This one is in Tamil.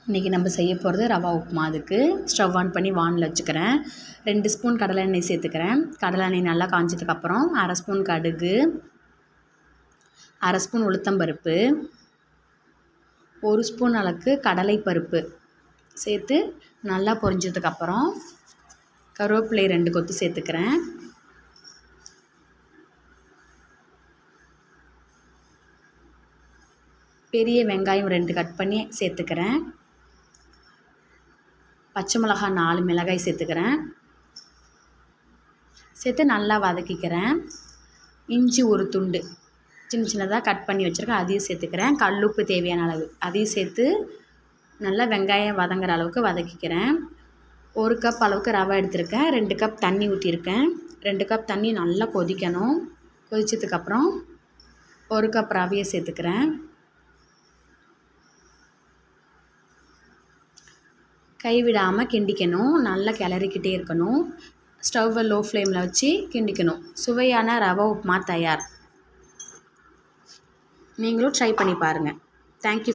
இன்றைக்கி நம்ம செய்ய போகிறது ரவா உப்புமா. அதுக்கு ஸ்டவ் ஆன் பண்ணி வானில் வச்சுக்கிறேன். 2 ஸ்பூன் கடலை எண்ணெய் சேர்த்துக்கிறேன். கடலை எண்ணெய் நல்லா காஞ்சதுக்கப்புறம் 1/2 ஸ்பூன் கடுகு, 1/2 ஸ்பூன் உளுத்தம்பருப்பு, 1 ஸ்பூன் அளவுக்கு கடலைப்பருப்பு சேர்த்து நல்லா பொரிஞ்சதுக்கப்புறம் கருவேப்பிலை 2 கொத்து சேர்த்துக்கிறேன். பெரிய வெங்காயம் 2 கட் பண்ணி சேர்த்துக்கிறேன். பச்சை மிளகாய் 4 மிளகாய் சேர்த்துக்கிறேன். சேர்த்து நல்லா வதக்கிக்கிறேன். இஞ்சி ஒரு துண்டு சின்ன சின்னதாக கட் பண்ணி வச்சுருக்கேன், அதையும் சேர்த்துக்கிறேன். கல்லுப்பு தேவையான அளவு அதையும் சேர்த்து நல்லா வெங்காயம் வதங்குற அளவுக்கு வதக்கிக்கிறேன். 1 கப் அளவுக்கு ரவை எடுத்திருக்கேன். 2 கப் தண்ணி ஊற்றிருக்கேன். 2 கப் தண்ணி நல்லா கொதிக்கணும். கொதிச்சதுக்கப்புறம் 1 கப் ரவையை சேர்த்துக்கிறேன். கைவிடாமல் கிண்டிக்கணும். நல்லா கிளறிக்கிட்டே இருக்கணும். ஸ்டவ்வை லோ ஃப்ளேமில் வச்சு கிண்டிக்கணும். சுவையான ரவை உப்புமா தயார். நீங்களும் ட்ரை பண்ணி பாருங்கள். தேங்க்யூ.